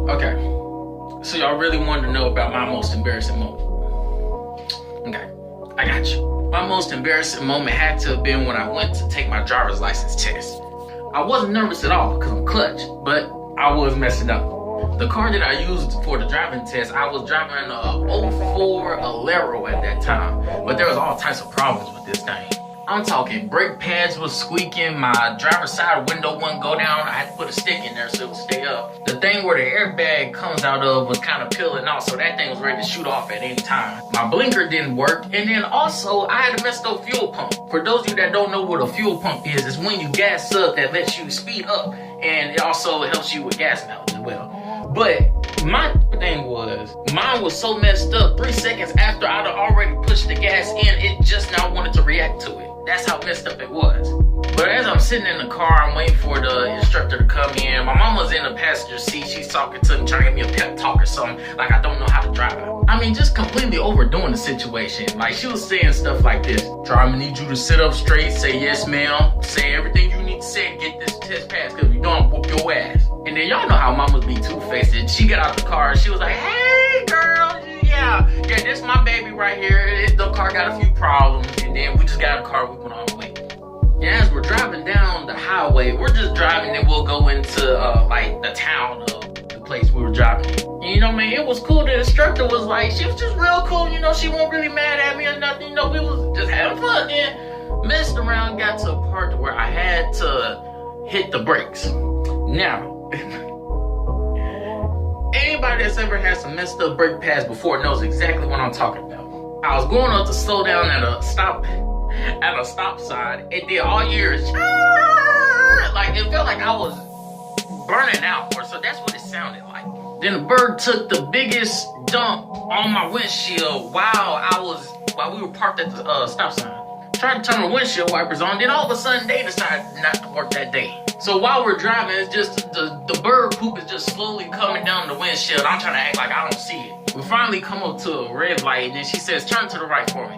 Okay, so y'all really wanted to know about my most embarrassing moment. Okay, I got you. My most embarrassing moment had to have been when I went to take my driver's license test. I wasn't nervous at all because I'm clutch, but I was messing up. The car that I used for the driving test, I was driving a '04 Alero at that time, but there was all types of problems with this thing. I'm talking brake pads was squeaking, my driver's side window wouldn't go down, I had to put a stick in there so it would stay up. The thing where the airbag comes out of was kind of peeling off, so that thing was ready to shoot off at any time. My blinker didn't work, and then also I had a messed up fuel pump. For those of you that don't know what a fuel pump is, it's when you gas up that lets you speed up, and it also helps you with gas mileage as well. But my thing was, mine was so messed up, 3 seconds after I'd already pushed the gas in, it just now wanted to react to it. That's how messed up it was. But as I'm sitting in the car, I'm waiting for the instructor to come in. My mama's in the passenger seat. She's talking to me, trying to give me a pep talk or something, like I don't know how to drive. I mean, just completely overdoing the situation. Like, she was saying stuff like this: "Try, I need you to sit up straight, say yes ma'am, say everything you need to say, get this test passed, because if you don't, whoop your ass." And then y'all know how mamas be two-faced. And she got out the car and she was like, "Hey girl, yeah, this my baby right here. The car got a few problems." And then we just got in the car, we went on the way. And as we're driving down the highway, we're just driving and we'll go into like the town of the place we were driving. And, you know, man, it was cool. The instructor was like, she was just real cool. You know, she wasn't really mad at me or nothing. You know, we was just having fun. And messed around, got to a part where I had to hit the brakes. Now, anybody that's ever had some messed up brake pads before knows exactly what I'm talking about. I was going up to slow down at a stop sign. It did all years. Like, it felt like I was burning out, or so that's what it sounded like. Then the bird took the biggest dump on my windshield while we were parked at the stop sign. Tried to turn the windshield wipers on, then all of a sudden they decided not to work that day. So while we're driving, it's just the bird poop is just slowly coming down the windshield. I'm trying to act like I don't see it. We finally come up to a red light, and then she says, "Turn to the right for me."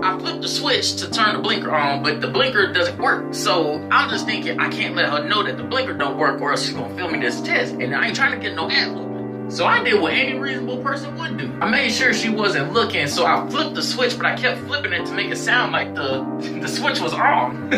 I flipped the switch to turn the blinker on, but the blinker doesn't work. So I'm just thinking, I can't let her know that the blinker don't work, or else she's gonna fail me this test. And I ain't trying to get no ass whooping. So I did what any reasonable person would do. I made sure she wasn't looking, so I flipped the switch, but I kept flipping it to make it sound like the switch was on.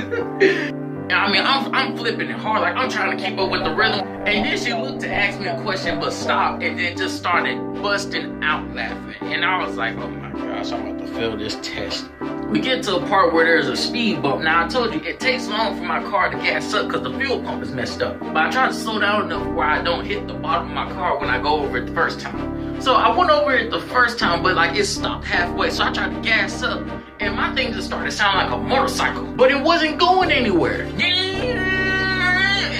I mean, I'm flipping it hard, like I'm trying to keep up with the rhythm. And then she looked to ask me a question, but stopped, and then just started busting out laughing. And I was like, oh my gosh, I'm about to fail this test. We get to a part where there's a speed bump. Now, I told you, it takes long for my car to gas up because the fuel pump is messed up. But I try to slow down enough where I don't hit the bottom of my car when I go over it the first time. So I went over it the first time, but like it stopped halfway. So I tried to gas up, and my thing just started sounding like a motorcycle. But it wasn't going anywhere.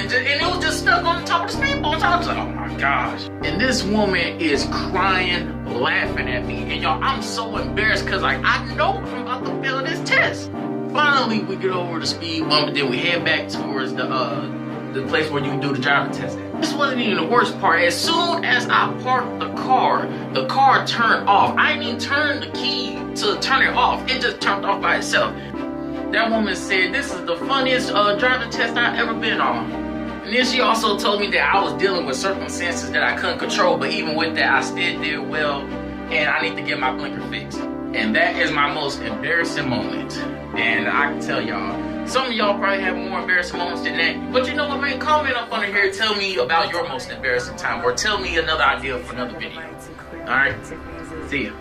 And it was just stuck on the top of the speed bump. So I was like, oh my gosh. And this woman is crying, laughing at me. And y'all, I'm so embarrassed because like I know I'm about to fail this test. Finally, we get over the speed bump, and then we head back towards the place where you do the driving test. This wasn't even the worst part. As soon as I parked the car turned off. I didn't even turn the key to turn it off. It just turned off by itself. That woman said, "This is the funniest driving test I've ever been on." And then she also told me that I was dealing with circumstances that I couldn't control, but even with that, I still did well, and I need to get my blinker fixed. And that is my most embarrassing moment. And I can tell y'all, some of y'all probably have more embarrassing moments than that. But you know what, man? Comment up under here. Tell me about your most embarrassing time, or tell me another idea for another video. All right? See ya.